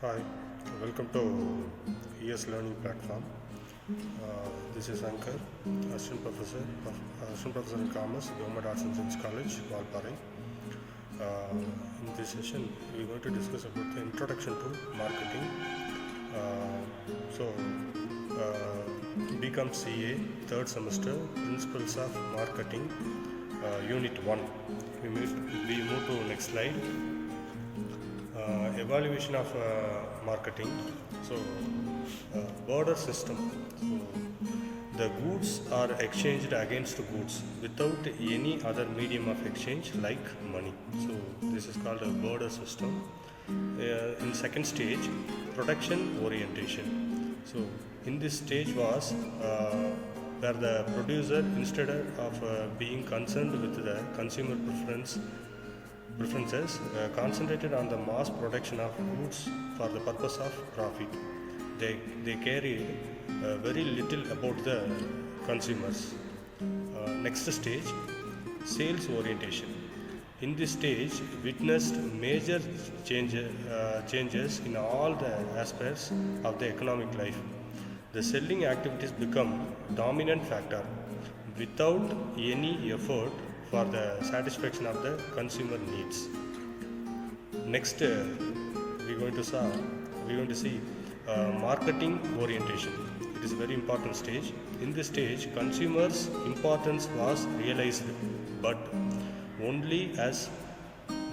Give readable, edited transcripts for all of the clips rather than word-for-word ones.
Hi, welcome to ES Learning Platform. This is Ankar, Assistant Professor in Commerce, Government Arts and Science College, Valparai. In this session, we are going to discuss about the introduction to marketing. BCom CA, third semester, Principles of Marketing, Unit 1. We move to next slide. Evaluation of marketing. Border system. The goods are exchanged against goods without any other medium of exchange like money. So this is called a border system. In second stage, production orientation. So in this stage was where the producer, instead of being concerned with the consumer preferences, concentrated on the mass production of goods for the purpose of profit. They carried very little about the consumers. Next stage, sales orientation. In this stage, witnessed major changes in all the aspects of the economic life. The selling activities become dominant factor without any effort for the satisfaction of the consumer needs. Next, we're going to see marketing orientation. It is a very important stage. In this stage, consumers' importance was realized, but only as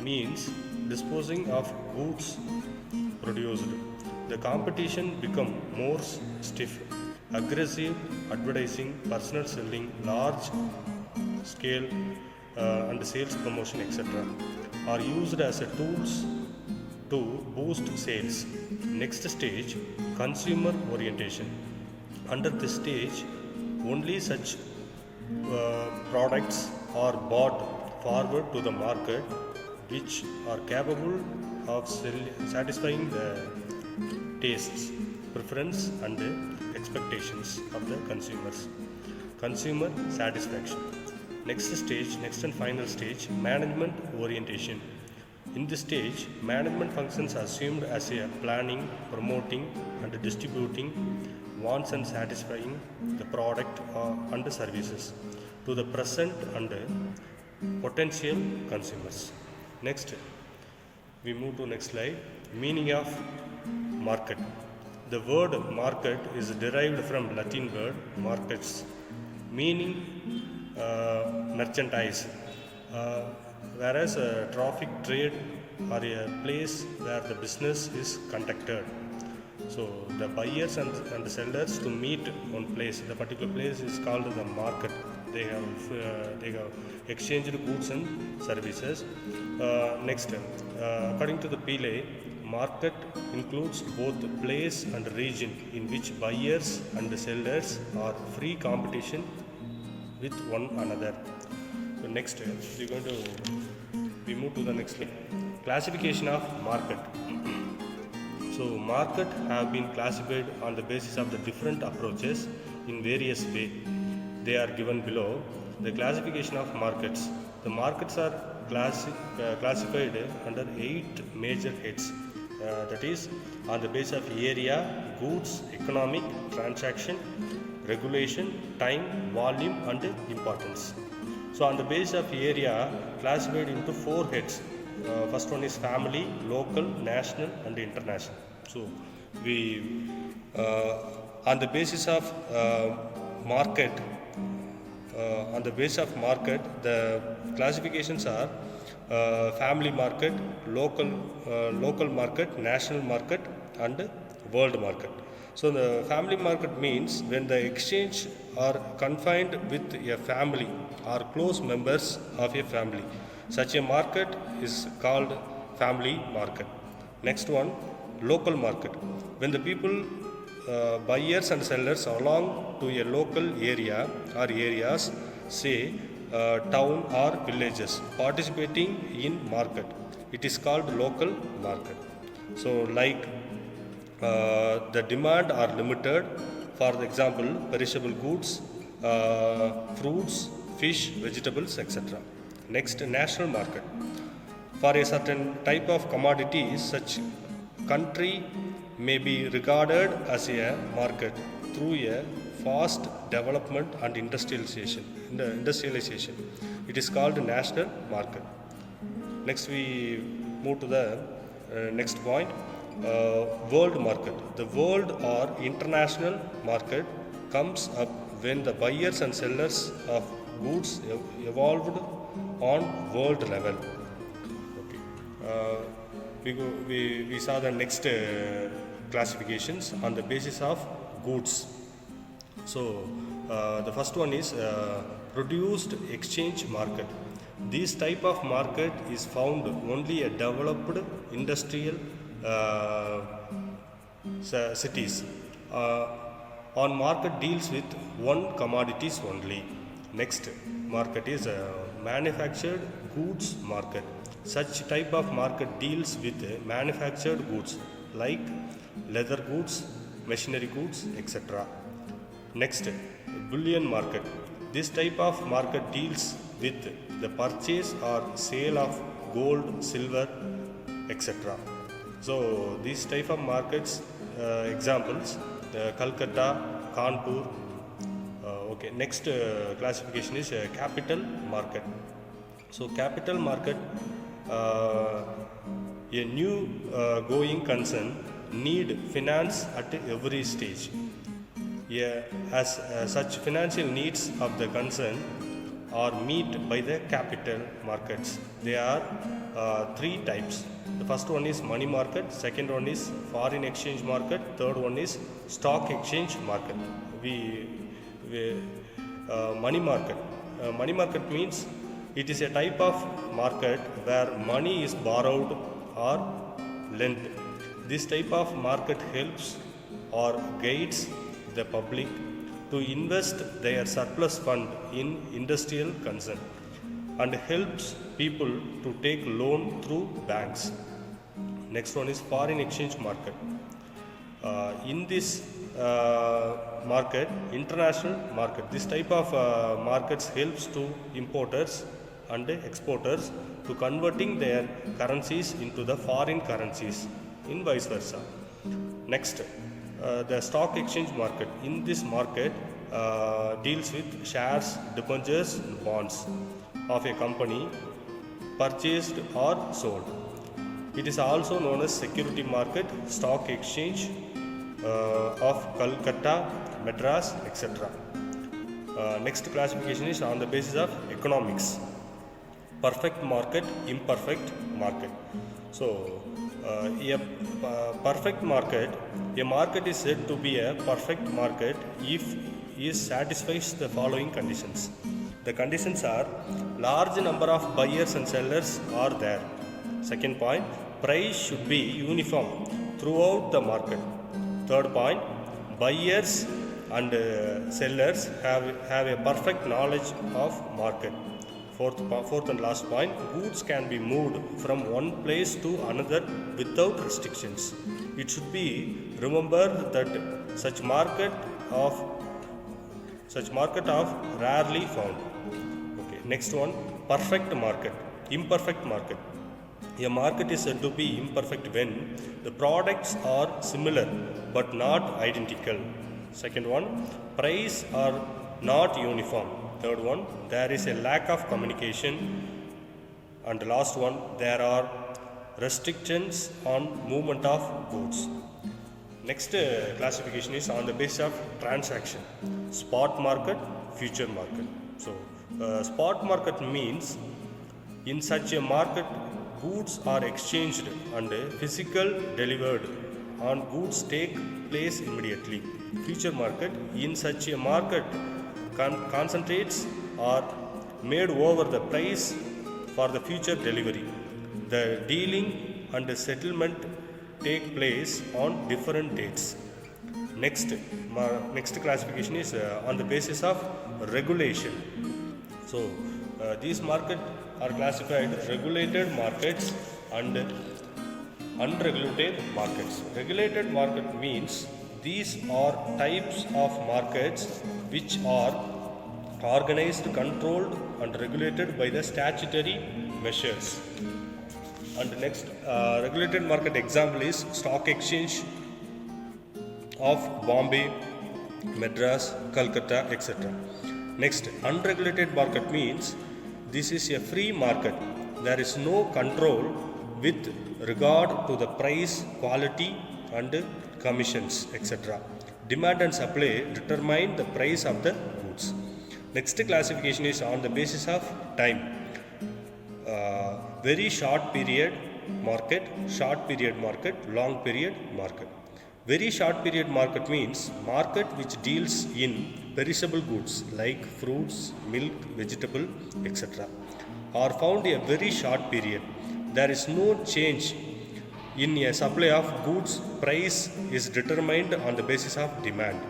means disposing of goods produced. The competition become more stiff. Aggressive advertising, personal selling, large scale and sales promotion, etc., are used as a tools to boost sales. Next stage, consumer orientation. Under this stage, only such products are brought forward to the market which are capable of satisfying the tastes, preference and expectations of the consumers. Consumer satisfaction. Next and final stage, management orientation. In this stage, management functions are assumed as a planning, promoting and distributing wants and satisfying the product and services to the present and potential consumers. Next, we move to next slide. Meaning of market. The word market is derived from Latin word markets, meaning merchandise, whereas traffic trade or a place where the business is conducted. So the buyers and the sellers to meet one place. The particular place is called the market. They have exchanged goods and services. Next, according to the Pillay, market includes both the place and region in which buyers and sellers are free competition with one another. So next, we move to the next slide. Classification of market. So market have been classified on the basis of the different approaches in various ways. They are given below. The classification of markets. The markets are classified under 8 major heads. That is, on the basis of area, goods, economic, transaction, regulation, time, volume and importance. So on the basis of area, classified into 4 heads. First one is family, local, national and international. So we on the basis of market, the classifications are family market, local market, national market and world market. So the family market means when the exchange are confined with a family or close members of a family. Such a market is called family market. Next one, local market. When the people, buyers and sellers belong to a local area or areas, say town or villages, participating in market, it is called local market. So like the demand are limited, for example perishable goods, fruits, fish, vegetables, etc. Next, national market. For a certain type of commodities, such country may be regarded as a market through a fast development and industrialization. It is called national market. Next we move to the next point, world market. The world or international market comes up when the buyers and sellers of goods evolved on world level. Okay. We saw the next classifications on the basis of goods. So the first one is produced exchange market. This type of market is found only at developed industrial cities. On market deals with one commodities only. Next market is manufactured goods market. Such type of market deals with manufactured goods like leather goods, machinery goods, etc. Next, bullion market. This type of market deals with the purchase or sale of gold, silver, etc. So these type of markets, examples, Calcutta, Kanpur. Okay. Next classification is capital market. So capital market, a new going concern need finance at every stage. As such financial needs of the concern are met by the capital markets. There are three types. The first one is money market, second one is foreign exchange market, third one is stock exchange market. Money market. Money market means it is a type of market where money is borrowed or lent. This type of market helps or guides the public to invest their surplus fund in industrial concern and helps people to take loan through banks. Next one is foreign exchange market. In this market, international market, this type of markets helps to importers and exporters to converting their currencies into the foreign currencies, in vice versa. Next, the stock exchange market. In this market deals with shares, debentures, and bonds of a company purchased or sold. It is also known as security market, stock exchange of Calcutta, Madras, etc. Next classification is on the basis of economics. Perfect market, imperfect market. So a perfect market, a market is said to be a perfect market if it satisfies the following conditions. The conditions are: large number of buyers and sellers are there. Second point, price should be uniform throughout the market. Third point, buyers and sellers have a perfect knowledge of market. Fourth and last point, goods can be moved from one place to another without restrictions. It should be remembered that such market of rarely found. Okay. Next one, perfect market, imperfect market. A market is said to be imperfect when the products are similar but not identical. Second one, price are not uniform. Third one, there is a lack of communication. And the last one, there are restrictions on movement of goods. Next classification is on the basis of transaction. Spot market, future market. So spot market means in such a market goods are exchanged and physical delivered on goods take place immediately. Future market, in such a market concentrates are made over the price for the future delivery. The dealing and the settlement take place on different dates. Next classification is on the basis of regulation. So these markets are classified regulated markets and unregulated markets. Regulated market means these are types of markets which are organized, controlled and regulated by the statutory measures. And next regulated market example is stock exchange of Bombay, Madras, Calcutta, etc. Next, unregulated market means this is a free market. There is no control with regard to the price, quality and commissions, etc. Demand and supply determine the price of the goods. Next classification is on the basis of time. Very short period market, long period market. Very short period market means market which deals in perishable goods like fruits, milk, vegetable, etc. are found a very short period. There is no change in a supply of goods. Price is determined on the basis of demand.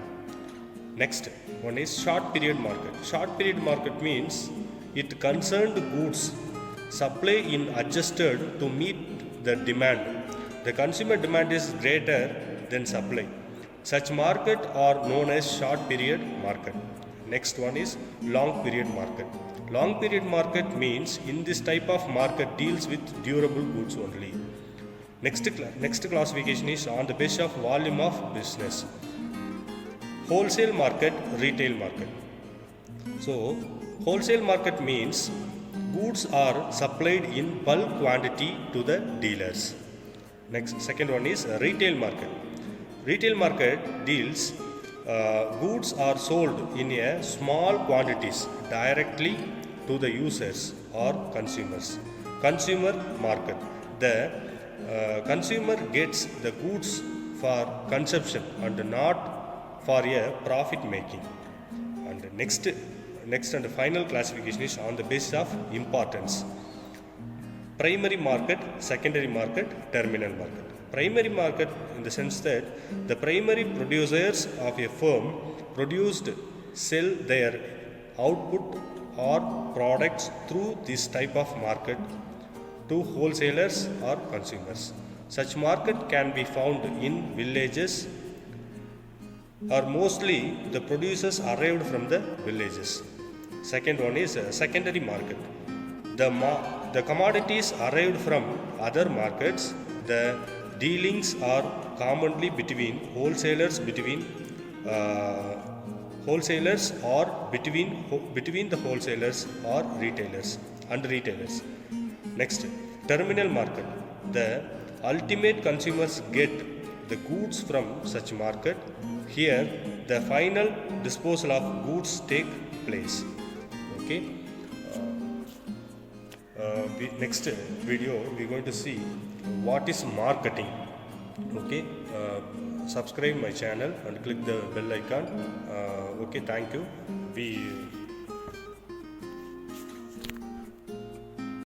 Next one is short period market. Short period market means it concerned goods supply in adjusted to meet the demand. The consumer demand is greater than supply. Such market are known as short period market. Next one is long period market. Long period market means in this type of market deals with durable goods only. Next classification is on the basis of volume of business. Wholesale market, retail market. So wholesale market means goods are supplied in bulk quantity to the dealers. Next, second one is retail market. Retail market deals goods are sold in a small quantities directly to the users or consumers. Consumer market. The consumer gets the goods for consumption and not for a profit making. And next and final classification is on the basis of importance. Primary market, secondary market, terminal market. Primary market in the sense that the primary producers of a firm sell their output or products through this type of market to wholesalers or consumers. Such market can be found in villages, or mostly the producers arrived from the villages. Second one is secondary market. The commodities arrived from other markets. The dealings are commonly between wholesalers or between the wholesalers or retailers and retailers. Next, terminal market. The ultimate consumers get the goods from such market. Here, the final disposal of goods take place. Okay. Next video we are going to see what is marketing. Okay. Subscribe my channel and click the bell icon. Okay. Thank you.